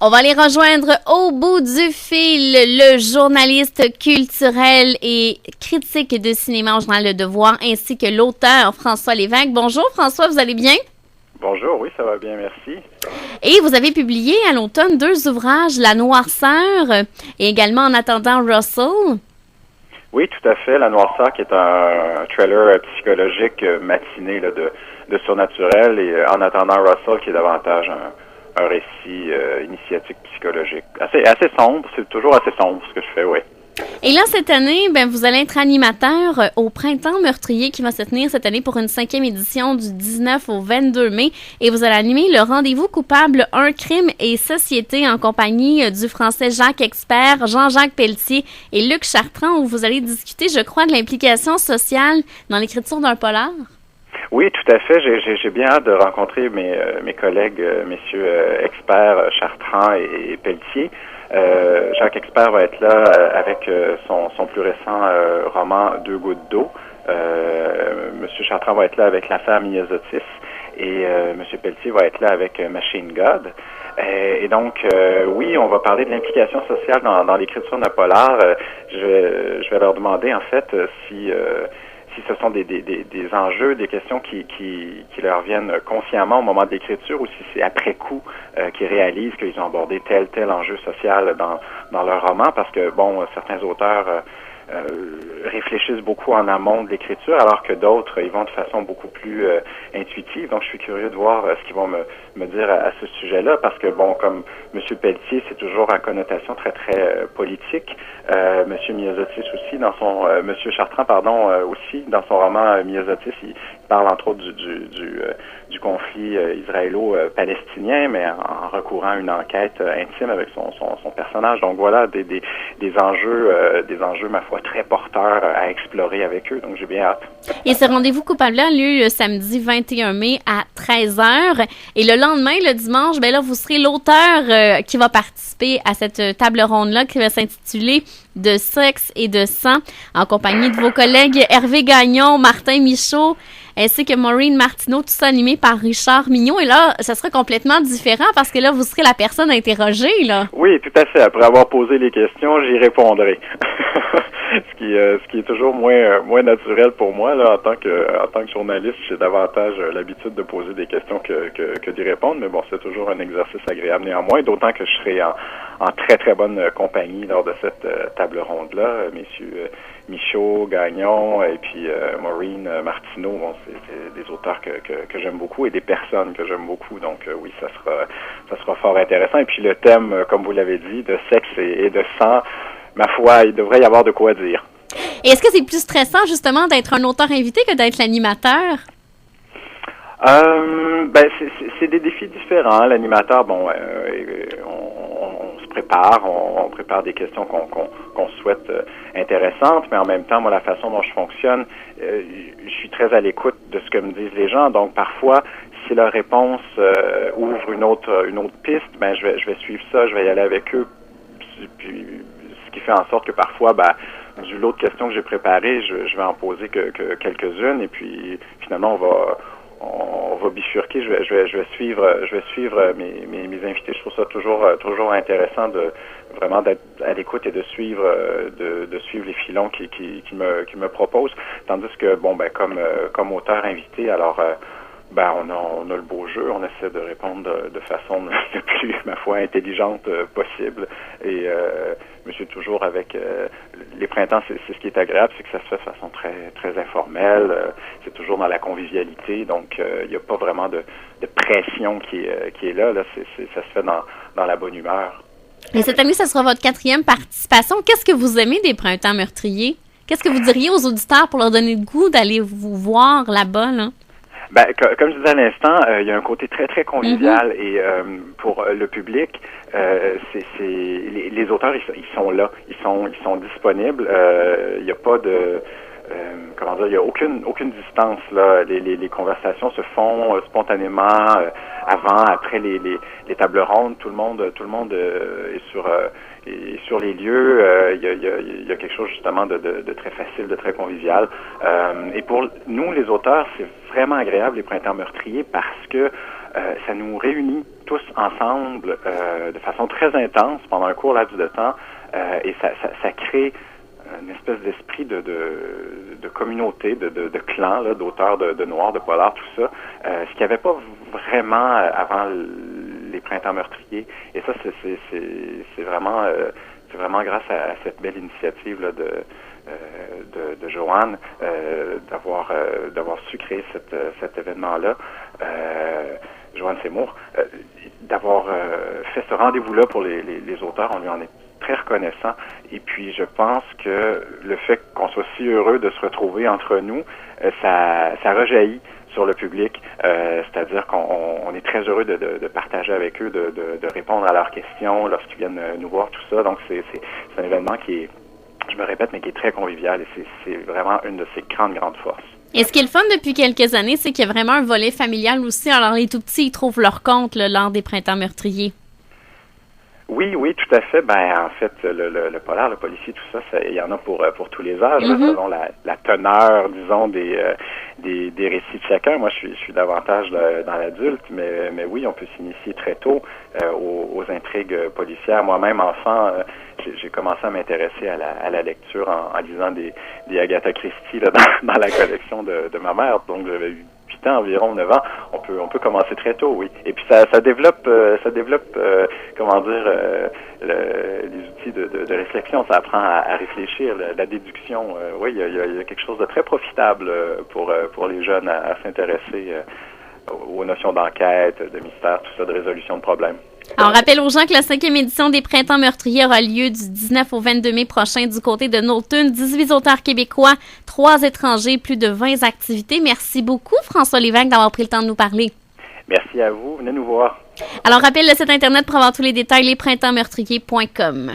On va aller rejoindre au bout du fil le journaliste culturel et critique de cinéma au Journal Le Devoir, ainsi que l'auteur François Lévesque. Bonjour François, vous allez bien? Bonjour, oui, ça va bien, merci. Et vous avez publié à l'automne 2 ouvrages, La Noirceur et également En attendant Russell. Oui, tout à fait. La Noirceur, qui est un thriller psychologique matiné là, de surnaturel, et En attendant Russell, qui est davantage un récit initiatique psychologique. Assez sombre, c'est toujours assez sombre ce que je fais, oui. Et là, cette année, vous allez être animateur au Printemps meurtrier qui va se tenir cette année pour une 5e édition du 19 au 22 mai. Et vous allez animer le rendez-vous coupable Un crime et société en compagnie du Français Jacques Expert, Jean-Jacques Pelletier et Luc Chartrand, où vous allez discuter, je crois, de l'implication sociale dans l'écriture d'un polar. Oui, tout à fait. J'ai bien hâte de rencontrer mes collègues, messieurs Expert, Chartrand et Pelletier. Jacques Expert va être là avec son plus récent roman Deux gouttes d'eau. Monsieur Chartrand va être là avec l'affaire Myosotis et Monsieur Pelletier va être là avec Machine God. Et donc, oui, on va parler de l'implication sociale dans l'écriture d'un polar. Je vais leur demander en fait si ce sont des enjeux, des questions qui leur viennent consciemment au moment de l'écriture ou si c'est après coup qu'ils réalisent qu'ils ont abordé tel enjeu social dans leur roman, parce que, bon, certains auteurs réfléchissent beaucoup en amont de l'écriture, alors que d'autres y vont de façon beaucoup plus intuitive. Donc, je suis curieux de voir ce qu'ils vont me dire à ce sujet-là, parce que, bon, comme M. Pelletier, c'est toujours à connotation très, très politique. M. Myosotis aussi, M. Chartrand, pardon, aussi, dans son roman Myosotis, il parle entre autres du conflit israélo-palestinien, mais en recourant à une enquête intime avec son personnage. Donc voilà des enjeux, ma foi, très porteurs à explorer avec eux. Donc j'ai bien hâte. Et ce rendez-vous coupable-là a lieu le samedi 21 mai à 13h. Et le lendemain, le dimanche, là, vous serez l'auteur qui va participer à cette table ronde-là qui va s'intituler De sexe et de sang, en compagnie de vos collègues Hervé Gagnon, Martin Michaud, ainsi que Maureen Martineau, tout ça animé par Richard Mignot. Et là, ça sera complètement différent parce que là, vous serez la personne interrogée, là. Oui, tout à fait. Après avoir posé les questions, j'y répondrai. ce qui est toujours moins naturel pour moi, là, en tant que journaliste. J'ai davantage l'habitude de poser des questions que d'y répondre. Mais bon, c'est toujours un exercice agréable néanmoins, d'autant que je serai en très, très bonne compagnie lors de cette table ronde-là. Messieurs Michaud, Gagnon et puis Maureen Martineau, bon, c'est des auteurs que j'aime beaucoup et des personnes que j'aime beaucoup. Donc oui, ça sera fort intéressant. Et puis le thème, comme vous l'avez dit, de sexe et de sang, ma foi, il devrait y avoir de quoi dire. Et est-ce que c'est plus stressant justement d'être un auteur invité que d'être l'animateur? C'est des défis différents. L'animateur, bon, on se prépare, on prépare des questions qu'on souhaite intéressantes, mais en même temps, moi, la façon dont je fonctionne, je suis très à l'écoute de ce que me disent les gens. Donc, parfois, si leur réponse ouvre une autre piste, je vais suivre ça, je vais y aller avec eux. Puis, ce qui fait en sorte que parfois, du lot de questions que j'ai préparées, je vais en poser que quelques-unes, et puis finalement, on va bifurquer. Je vais suivre mes invités. Je trouve ça toujours intéressant de vraiment d'être à l'écoute et de suivre les filons qui me proposent. Tandis que comme auteur invité, alors on a le beau jeu. On essaie de répondre de façon le plus, ma foi, intelligente possible. Et je suis toujours avec les printemps, c'est ce qui est agréable, c'est que ça se fait de façon très, très informelle. C'est toujours dans la convivialité, donc il n'y a pas vraiment de pression qui est là. Ça se fait dans la bonne humeur. Et cette année, ça sera votre 4e participation. Qu'est-ce que vous aimez des Printemps meurtriers? Qu'est-ce que vous diriez aux auditeurs pour leur donner le goût d'aller vous voir là-bas, là? Comme je disais à l'instant, il y a un côté très, très convivial et pour le public, les auteurs, ils sont là, ils sont disponibles. Il n'y a pas de... il n'y a aucune distance là. Les conversations se font spontanément avant, après les tables rondes. Tout le monde est sur les lieux. Il y a quelque chose justement de très facile, de très convivial. Et pour nous, les auteurs, c'est vraiment agréable les Printemps meurtriers parce que ça nous réunit tous ensemble de façon très intense pendant un court laps de temps, et ça crée une espèce d'esprit de communauté, de clan, là, d'auteurs de noirs, de polars, tout ça, ce qu'il n'y avait pas vraiment avant les printemps meurtriers. Et ça, c'est vraiment grâce à cette belle initiative là, de Joanne d'avoir su créer cet événement-là. Joanne Seymour, d'avoir fait ce rendez-vous-là pour les auteurs, on lui en est très reconnaissant. Et puis, je pense que le fait qu'on soit si heureux de se retrouver entre nous, ça rejaillit sur le public. C'est-à-dire qu'on est très heureux de partager avec eux, de répondre à leurs questions lorsqu'ils viennent nous voir, tout ça. Donc, c'est un événement qui est, je me répète, mais qui est très convivial et c'est vraiment une de ses grandes forces. Et ce qui est le fun depuis quelques années, c'est qu'il y a vraiment un volet familial aussi. Alors, les tout-petits, ils trouvent leur compte là, lors des printemps meurtriers. Oui, tout à fait. En fait, le polar, le policier, tout ça, il y en a pour tous les âges, selon la teneur, disons, des récits de chacun. Moi, je suis davantage dans l'adulte, mais oui, on peut s'initier très tôt aux intrigues policières. Moi-même, enfant, j'ai commencé à m'intéresser à la lecture en lisant des Agatha Christie là, dans la collection de ma mère. Donc, j'avais eu 8 ans, environ 9 ans. On peut commencer très tôt, oui. Et puis ça développe comment dire, les outils de réflexion. Ça apprend à réfléchir, la déduction. Oui, il y a quelque chose de très profitable pour les jeunes à s'intéresser aux notions d'enquête, de mystère, tout ça, de résolution de problèmes. Alors, on rappelle aux gens que la 5e édition des Printemps meurtriers aura lieu du 19 au 22 mai prochain du côté de Knowlton. 18 auteurs québécois, 3 étrangers, plus de 20 activités. Merci beaucoup, François Lévesque, d'avoir pris le temps de nous parler. Merci à vous. Venez nous voir. Alors, rappelle le site Internet pour avoir tous les détails, lesprintemsmeurtriers.com.